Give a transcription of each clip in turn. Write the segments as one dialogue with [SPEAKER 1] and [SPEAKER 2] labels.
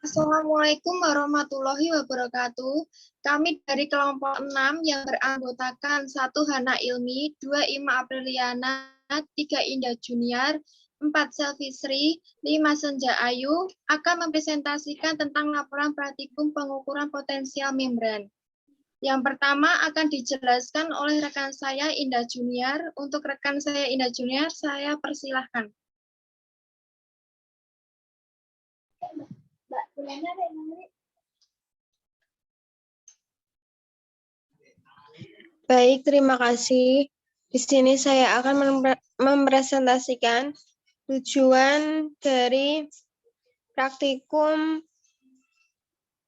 [SPEAKER 1] Assalamualaikum warahmatullahi wabarakatuh. Kami dari kelompok 6 yang beranggotakan 1 Hana Ilmi, 2 Ima Apriliana, 3 Indah Junior, 4 Selvi Sri, 5 Senja Ayu akan mempresentasikan tentang laporan praktikum pengukuran potensial membran. Yang pertama akan dijelaskan oleh rekan saya Indah Junior. Untuk rekan saya Indah Junior, saya persilahkan.
[SPEAKER 2] Baik, terima kasih. Di sini saya akan mempresentasikan tujuan dari praktikum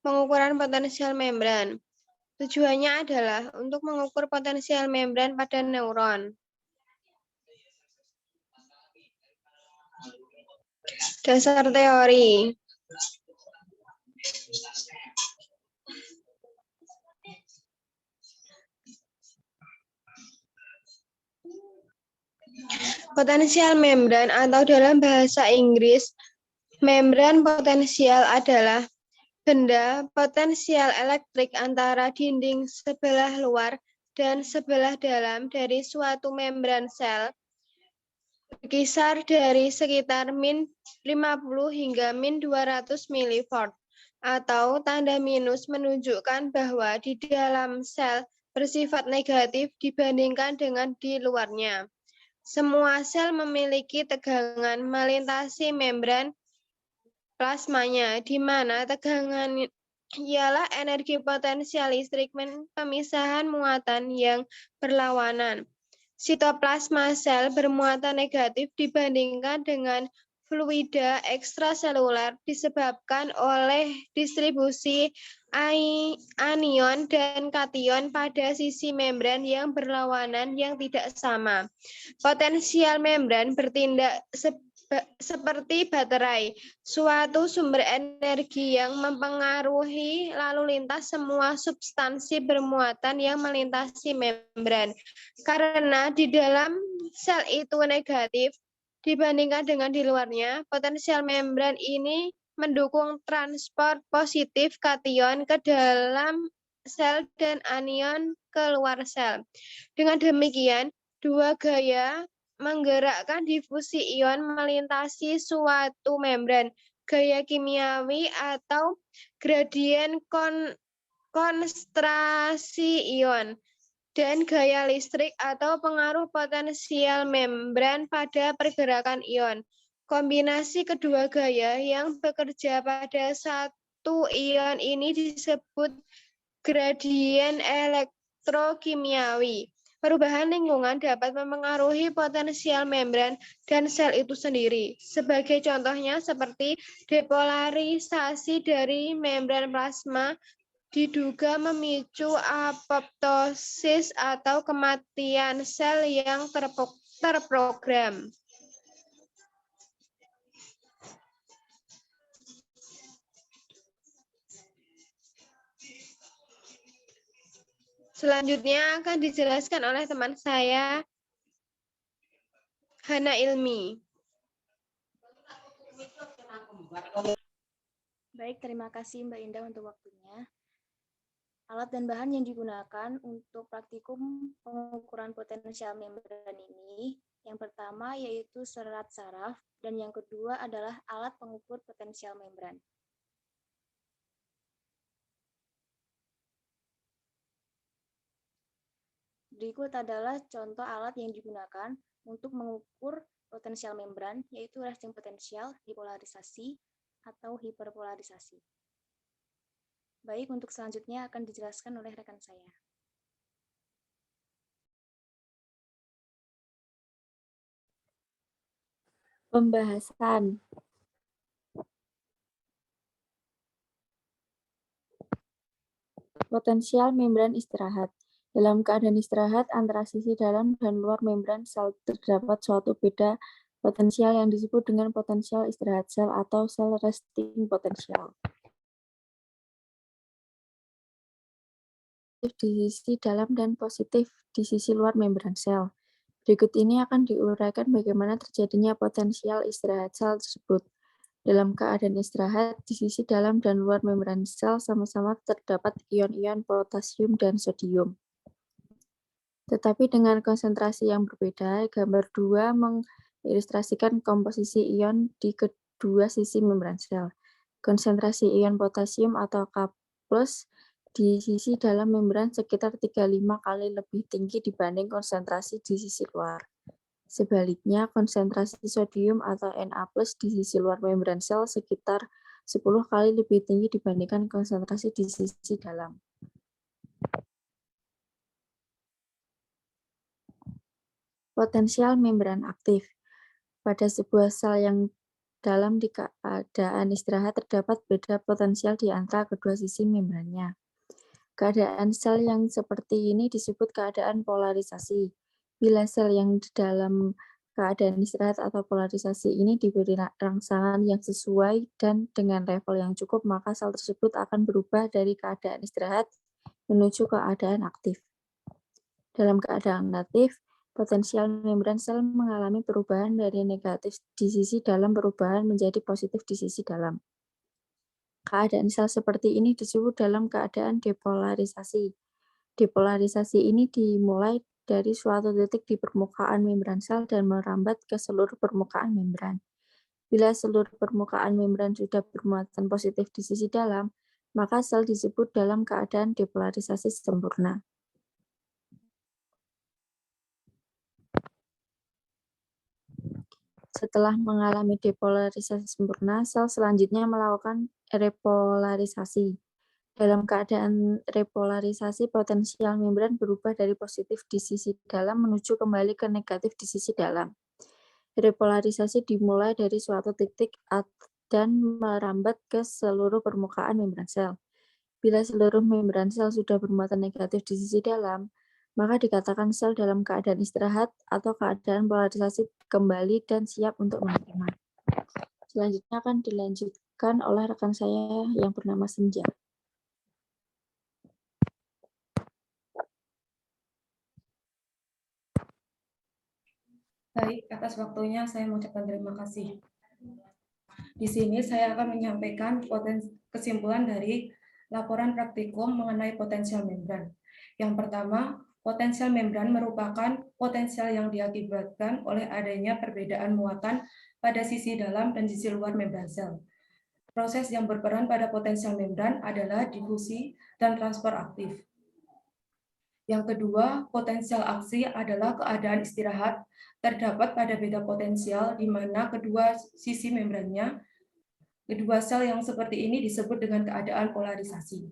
[SPEAKER 2] pengukuran potensial membran. Tujuannya adalah untuk mengukur potensial membran pada neuron. Dasar teori. Potensial membran atau dalam bahasa Inggris, membran potensial adalah benda potensial elektrik antara dinding sebelah luar dan sebelah dalam dari suatu membran sel berkisar dari sekitar min 50 hingga min 200 mV atau tanda minus menunjukkan bahwa di dalam sel bersifat negatif dibandingkan dengan di luarnya. Semua sel memiliki tegangan melintasi membran plasmanya, di mana tegangan ialah energi potensial listrik pemisahan muatan yang berlawanan. Sitoplasma sel bermuatan negatif dibandingkan dengan fluida ekstraseluler disebabkan oleh distribusi anion dan kation pada sisi membran yang berlawanan yang tidak sama. Potensial membran bertindak seperti baterai, suatu sumber energi yang mempengaruhi lalu lintas semua substansi bermuatan yang melintasi membran. Karena di dalam sel itu negatif dibandingkan dengan di luarnya, potensial membran ini mendukung transport positif kation ke dalam sel dan anion ke luar sel. Dengan demikian, dua gaya menggerakkan difusi ion melintasi suatu membran, gaya kimiawi atau gradien konsentrasi ion, dan gaya listrik atau pengaruh potensial membran pada pergerakan ion. Kombinasi kedua gaya yang bekerja pada satu ion ini disebut gradien elektrokimiawi. Perubahan lingkungan dapat mempengaruhi potensial membran dan sel itu sendiri. Sebagai contohnya seperti depolarisasi dari membran plasma diduga memicu apoptosis atau kematian sel yang terprogram. Selanjutnya akan dijelaskan oleh teman saya, Hana Ilmi.
[SPEAKER 3] Baik, terima kasih Mbak Indah untuk waktunya. Alat dan bahan yang digunakan untuk praktikum pengukuran potensial membran ini, yang pertama yaitu serat saraf, dan yang kedua adalah alat pengukur potensial membran. Berikut adalah contoh alat yang digunakan untuk mengukur potensial membran, yaitu resting potensial, dipolarisasi, atau hiperpolarisasi. Baik, untuk selanjutnya akan dijelaskan oleh rekan saya.
[SPEAKER 4] Pembahasan. Potensial membran istirahat. Dalam keadaan istirahat, antara sisi dalam dan luar membran sel terdapat suatu beda potensial yang disebut dengan potensial istirahat sel atau sel resting potensial. Di sisi dalam dan positif di sisi luar membran sel. Berikut ini akan diuraikan bagaimana terjadinya potensial istirahat sel tersebut. Dalam keadaan istirahat, di sisi dalam dan luar membran sel sama-sama terdapat ion-ion potasium dan sodium. Tetapi dengan konsentrasi yang berbeda, gambar 2 mengilustrasikan komposisi ion di kedua sisi membran sel. Konsentrasi ion potasium atau K+ di sisi dalam membran sekitar 35 kali lebih tinggi dibanding konsentrasi di sisi luar. Sebaliknya, konsentrasi sodium atau Na+ di sisi luar membran sel sekitar 10 kali lebih tinggi dibandingkan konsentrasi di sisi dalam. Potensial membran aktif. Pada sebuah sel yang dalam di keadaan istirahat terdapat beda potensial di antara kedua sisi membrannya. Keadaan sel yang seperti ini disebut keadaan polarisasi. Bila sel yang di dalam keadaan istirahat atau polarisasi ini diberi rangsangan yang sesuai dan dengan level yang cukup, maka sel tersebut akan berubah dari keadaan istirahat menuju keadaan aktif. Dalam keadaan aktif, potensial membran sel mengalami perubahan dari negatif di sisi dalam perubahan menjadi positif di sisi dalam. Keadaan sel seperti ini disebut dalam keadaan depolarisasi. Depolarisasi ini dimulai dari suatu titik di permukaan membran sel dan merambat ke seluruh permukaan membran. Bila seluruh permukaan membran sudah bermuatan positif di sisi dalam, maka sel disebut dalam keadaan depolarisasi sempurna. Setelah mengalami depolarisasi sempurna, sel selanjutnya melakukan repolarisasi. Dalam keadaan repolarisasi, potensial membran berubah dari positif di sisi dalam menuju kembali ke negatif di sisi dalam. Repolarisasi dimulai dari suatu titik dan merambat ke seluruh permukaan membran sel. Bila seluruh membran sel sudah bermuatan negatif di sisi dalam, maka dikatakan sel dalam keadaan istirahat atau keadaan polarisasi kembali dan siap untuk menerima. Selanjutnya akan dilanjutkan oleh rekan saya yang bernama Senja.
[SPEAKER 5] Baik, atas waktunya saya mengucapkan terima kasih. Di sini saya akan menyampaikan kesimpulan dari laporan praktikum mengenai potensial membran. Yang pertama, potensial membran merupakan potensial yang diakibatkan oleh adanya perbedaan muatan pada sisi dalam dan sisi luar membran sel. Proses yang berperan pada potensial membran adalah difusi dan transfer aktif. Yang kedua, potensial aksi adalah keadaan istirahat terdapat pada beda potensial di mana kedua sisi membrannya, kedua sel yang seperti ini disebut dengan keadaan polarisasi.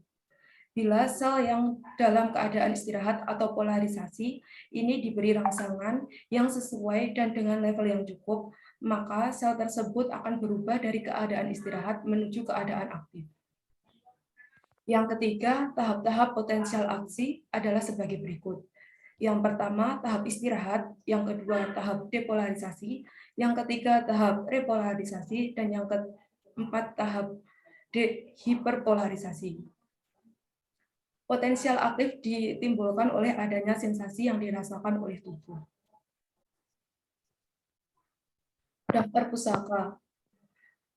[SPEAKER 5] Bila sel yang dalam keadaan istirahat atau polarisasi ini diberi rangsangan yang sesuai dan dengan level yang cukup, maka sel tersebut akan berubah dari keadaan istirahat menuju keadaan aktif. Yang ketiga, tahap-tahap potensial aksi adalah sebagai berikut. Yang pertama, tahap istirahat. Yang kedua, tahap depolarisasi. Yang ketiga, tahap repolarisasi. Dan yang keempat, tahap hiperpolarisasi. Potensial aktif ditimbulkan oleh adanya sensasi yang dirasakan oleh tubuh. Daftar pusaka.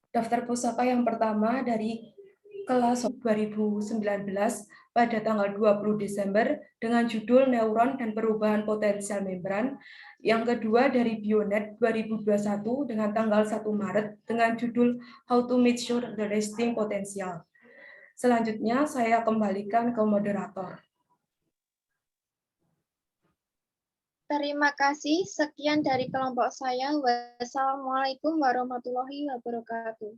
[SPEAKER 5] Daftar pusaka yang pertama dari kelas 2019 pada tanggal 20 Desember dengan judul Neuron dan Perubahan Potensial Membran. Yang kedua dari Bionet 2021 dengan tanggal 1 Maret dengan judul How to Measure the Resting Potential. Selanjutnya saya kembalikan ke moderator.
[SPEAKER 1] Terima kasih. Sekian dari kelompok saya. Wassalamualaikum warahmatullahi wabarakatuh.